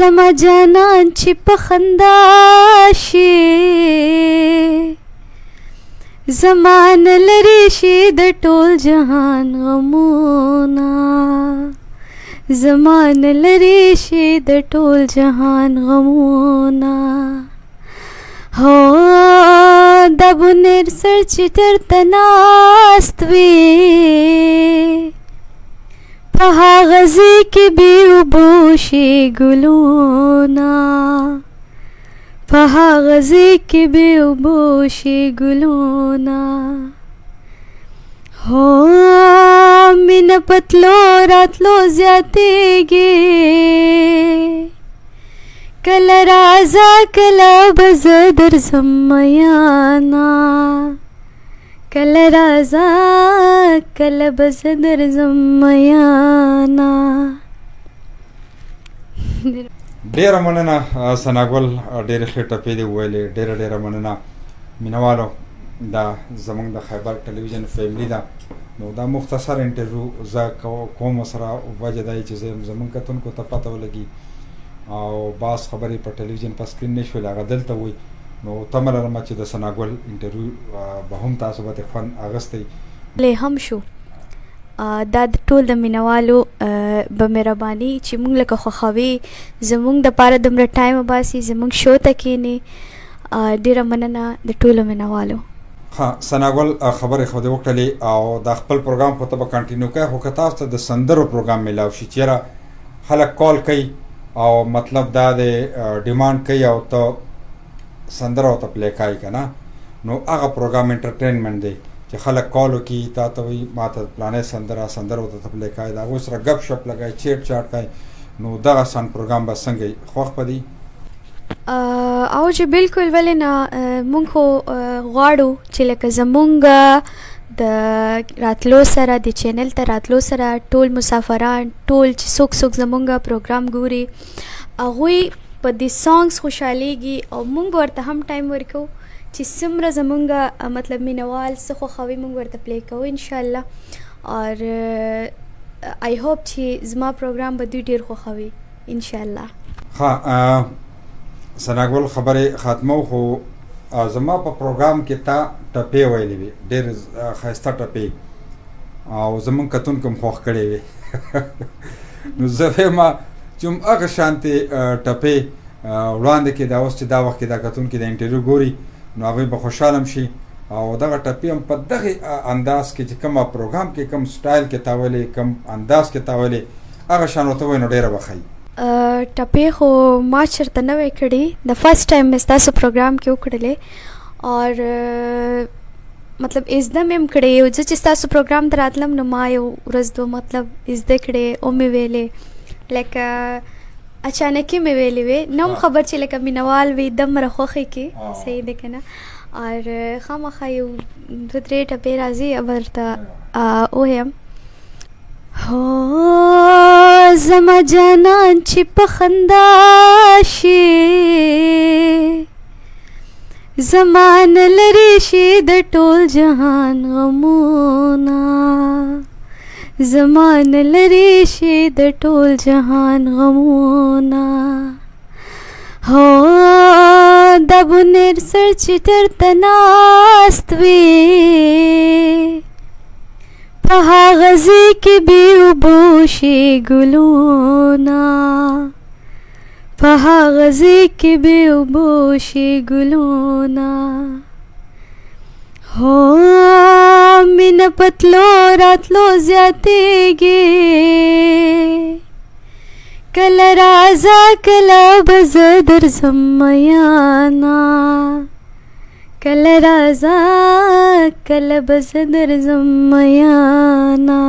زما جانان چې په خندا شي زمان لري شي د ټول جهان غمونه زمان لري شي د ټول جهان غمونه هو د بنیر سر چې درته ناست وي په هغه ځای کې بې اوبو شي ګلونه په هغه ځای کې بې اوبو شي ګلونه هو مینه په تلو راتلو زیاتېږي کله راځه کله به زه درځم میانا کله راځه کله به زه درځم میانا. ډیره مننه ثناګل ډیره ښې ټپې دې وویلې ډیره مننه مینوالو دا زموږ د خیبر ټلویزیون فیملی ده نو دا مختصر انټرویو زه کوم سره وجه دا چې زموږ کتونکو ته پته ولګي او بعض خبرې په ټلویزیون په سکرین نه شولې هغه دلته وي نو تمه لرم چې د ثناګل انټرویو به هم تاسو به خوند اخیستی هم شو دا ټول د مینوالو به مهرباني چې موږ لکه خوښوي زموږ دپاره دومره ټایم وباسي زموږ شو ته کښېني ډېره مننه د ټولو مینوالو. ها ثناګل خبرې خو دې وکړلې او دا خپل پروګرام خو ته به کنټینیو کوې خو که تاسو ته د سندرو پروګرام میلاو شي چېرې خلک کال کوي او مطلب دا د ډیمانډ کوي او ته سندره ورته پلی کوي که نه نو هغه پروګرام انټرټینمنټ دی چې خلک کال وکړي تا ته وایي ما ته پلانې سندره ورته پلی کوي د هغوی سره ګپ شپ لګوي چیټ چاټ کوي نو دغه سن پروګرام به څنګه وي خوښ به دي او چې بالکل ولې نه موږ خو غواړو چې لکه زموږ د راتلو سره د چینل ته راتلو سره ټول مسافران ټول چې څوک زموږ پروګرام ګوري هغوی په دې سانګز خوشحالیږي او موږ به ورته هم ټایم ورکوو چې څومره زموږ مطلب مینوال څه خوښوي موږ ورته پلی کوو انشاءالله اور آی هوپ چې زما پروګرام به دوی ډېر خوښوي انشاءالله. ها ثناګل خبرې ختمو خو زما په پروګرام کې تا ټپې ویلې وي ډېر ښایسته ټپې او زموږ کتونکو هم خوښ کړې وي نو زه وایم چې هغه شانتې ټپې وړاندې کې دا اوس چې دا وخت کې دا کتونکي د انټرویو ګوري نو هغوی به خوشحاله هم شي او دغه ټپې هم په دغه انداز کې چې کومه پروګرام کې کوم سټایل کې تا ویلې کوم انداز کې تا ویلې هغه شان ورته ووایي نو ډېره به ښایي. ټپې خو ما چېرته نه وی کړي د فرسټ ټایم مې ستاسو پروګرام کې وکړلې اور مطلب زده مې هم کړې زه چې ستاسو پروګرام ته راتلم نو ما یو ورځ دوه مطلب زده کړې او مې ویلې لکه اچانکي مې ویلې وې نه هم خبر چې لکه مینوال وي دومره خوښې کې صحیح دی که نه اور خامخا یو دوه درې ټپې راځي ورته ووایم. هو زما جانان چې په خندا شي زمان لري شي د ټول جهان غمونه زمان لري شي د ټول جهان غمونه هو د بنیر سر چې درته ناست وي په هغه ځای کې بې اوبو شي ګلونه په هغه ځای کې بې اوبو شي ګلونه هو مینه په تلو راتلو زیاتېږي کله راځه کله به زه درځم میانا کله راځه کله به زه درځم میانا.